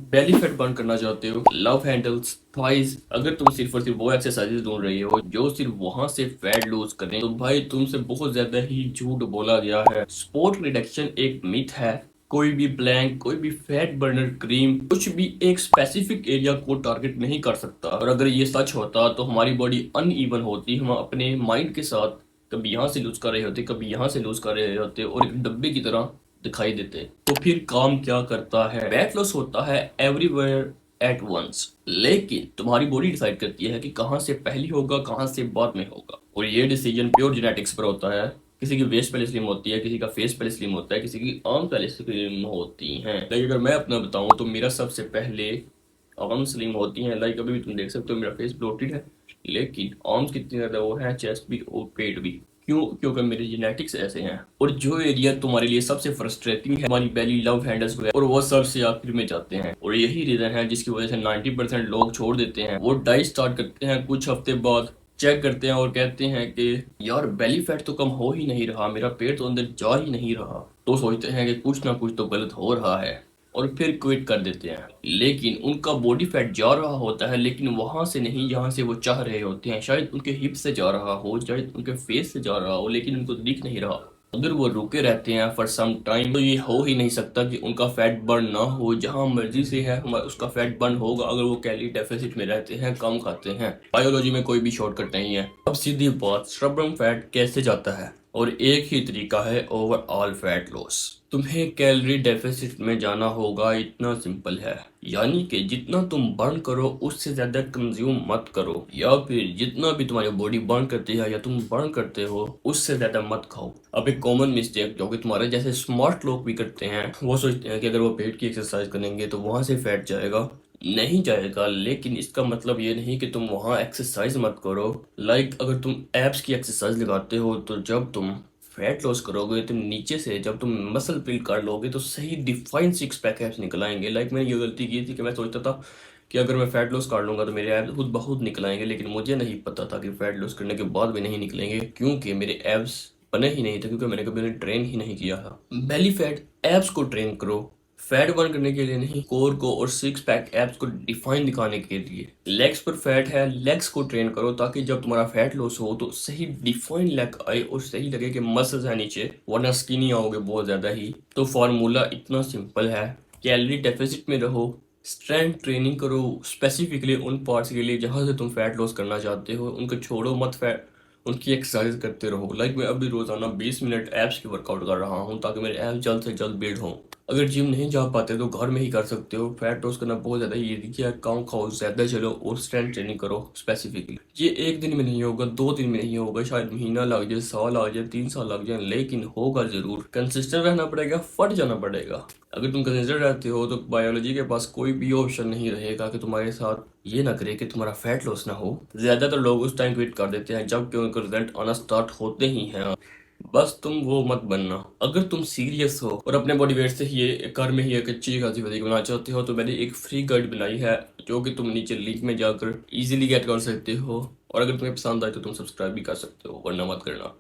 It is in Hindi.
बेली फैट बर्न करना चाहते हो, लव हैंडल्स, थाइज, अगर तुम सिर्फ और सिर्फ वो एक्सरसाइजेज ढूंढ रही हो जो सिर्फ वहां से फैट लूज करें, तो भाई तुमसे बहुत ज्यादा ही झूठ बोला गया है। स्पोर्ट रिडक्शन एक मिथ है। कोई भी ब्लैंक, कोई भी फैट बर्नर क्रीम, कुछ भी एक स्पेसिफिक एरिया को टारगेट नहीं कर सकता। और अगर ये सच होता तो हमारी बॉडी अनइवन होती, हम अपने माइंड के साथ कभी यहाँ से लूज कर रहे होते, कभी यहाँ से लूज कर रहे होते और एक डब्बे की तरह दिखाई देते। तो फिर काम क्या करता है? वेट लॉस होता है एवरीवेयर एट वंस, लेकिन तुम्हारी बॉडी डिसाइड करती है कि कहाँ से पहले होगा, कहाँ से बाद में होगा। और ये डिसीजन प्योर जेनेटिक्स पर होता है। किसी की वेस्ट पहले स्लिम होती है, किसी का फेस पहले स्लिम होता है, किसी की आर्म पहले स्लिम होती हैं। लेकिन अगर मैं अपना बताऊं तो मेरा सबसे पहले आर्म स्लिम होती हैं। लाइक अभी भी तुम देख सकते हो मेरा फेस ब्लोटेड है, लेकिन आर्म्स कितनी ज्यादा वो है, चेस्ट भी और पेट भी। क्यों? क्योंकि मेरे जेनेटिक्स ऐसे हैं। और जो एरिया तुम्हारे लिए सबसे फ्रस्ट्रेटिंग है, हमारी बेली, लव हैंडल्स वगैरह, और वो सबसे आखिर में जाते हैं। और यही रीजन है जिसकी वजह से 90% लोग छोड़ देते हैं। वो डाइट स्टार्ट करते हैं, कुछ हफ्ते बाद चेक करते हैं और कहते हैं कि यार बेली फैट तो कम हो ही नहीं रहा, मेरा पेट तो अंदर जा ही नहीं रहा। तो सोचते हैं कि कुछ ना कुछ तो गलत हो रहा है और फिर क्विट कर देते हैं। लेकिन उनका बॉडी फैट जा रहा होता है, लेकिन वहां से नहीं जहां से वो चाह रहे होते हैं। शायद उनके हिप से जा रहा हो, शायद उनके फेस से जा रहा हो, लेकिन उनको दिख नहीं रहा। अगर वो रुके रहते हैं फॉर सम टाइम, तो ये हो ही नहीं सकता कि उनका फैट बर्न ना हो। जहां मर्जी से है उसका फैट बर्न होगा अगर वो कैलोरी डेफिसिट में रहते हैं, कम खाते हैं। बायोलॉजी में कोई भी शॉर्टकट नहीं है। अब सीधी बात, स्टबर्न फैट कैसे जाता है? और एक ही तरीका है, ओवरऑल फैट लॉस। तुम्हें कैलोरी डेफिसिट में जाना होगा, इतना सिंपल है। यानी कि जितना तुम बर्न करो उससे ज्यादा कंज्यूम मत करो, या फिर जितना भी तुम्हारी बॉडी बर्न करती है या तुम बर्न करते हो उससे ज्यादा मत खाओ। अब एक कॉमन मिस्टेक जो कि तुम्हारे जैसे स्मार्ट लोग भी करते हैं, वो सोचते हैं कि अगर वो पेट की एक्सरसाइज करेंगे तो वहां से फैट जाएगा। नहीं जाएगा, लेकिन इसका मतलब ये नहीं कि तुम वहां एक्सरसाइज मत करो। लाइक अगर तुम एब्स की एक्सरसाइज लगाते हो, तो जब तुम फैट लॉस करोगे, तुम नीचे से जब तुम मसल बिल्ड कर लोगे तो सही डिफाइंड सिक्स पैक एब्स निकल आएंगे। लाइक मैंने ये गलती की थी कि मैं सोचता था कि अगर मैं फैट लॉस कर लूंगा तो मेरे एब्स खुद बहुत निकल आएंगे, लेकिन मुझे नहीं पता था कि फैट लॉस करने के बाद भी नहीं निकलेंगे, क्योंकि मेरे एब्स बने ही नहीं थे, क्योंकि मैंने कभी उन्हें ट्रेन ही नहीं किया था। बेली फैट एब्स को ट्रेन करो, फैट बर्न करने के लिए नहीं, कोर को और सिक्स पैक एब्स को डिफाइन दिखाने के लिए। लेग्स पर फैट है, लेग्स को ट्रेन करो ताकि जब तुम्हारा फैट लॉस हो तो सही डिफाइन लेग आए और सही लगे कि मसल्स है नीचे, वरना स्किनी आओगे बहुत ज्यादा ही। तो फॉर्मूला इतना सिंपल है, कैलोरी डेफिसिट में रहो, स्ट्रेंथ ट्रेनिंग करो स्पेसिफिकली उन पार्ट्स के लिए जहां से तुम फैट लॉस करना चाहते हो, उनको छोड़ो मत, फैट उनकी एक्सरसाइज करते रहो। लाइक मैं अभी रोजाना 20 मिनट एब्स की वर्कआउट कर रहा हूँ ताकि मेरे एब्स जल्द से जल्द बिल्ड हों। अगर जिम नहीं जा पाते तो घर में ही कर सकते हो। फैट लॉस करना बहुत ज्यादा इजी है, कम खाओ, ज्यादा चलो और स्ट्रेंथ ट्रेनिंग करो स्पेसिफिकली। ये एक दिन में नहीं होगा, 2 दिन में नहीं होगा, शायद महीना लग जाए, साल लग जाए, 3 साल लग जाए, लेकिन होगा जरूर। कंसिस्टेंट रहना पड़ेगा, फट जाना पड़ेगा। अगर तुम कंसिस्टेंट रहते हो तो बायोलॉजी के पास कोई भी ऑप्शन नहीं रहेगा कि तुम्हारे साथ ये ना करे कि तुम्हारा फैट लॉस ना हो। ज्यादातर लोग उस टाइम क्विट कर देते हैं जब कि उनको रिजल्ट आना स्टार्ट होते ही हैं। बस तुम वो मत बनना। अगर तुम सीरियस हो और अपने बॉडी वेट से ही ये घर में ही एक अच्छी खासी बॉडी बनाना चाहते हो, तो मैंने एक फ्री गाइड बनाई है जो कि तुम नीचे लिंक में जाकर इजीली गेट कर सकते हो। और अगर तुम्हें पसंद आए तो तुम सब्सक्राइब भी कर सकते हो, वरना मत करना।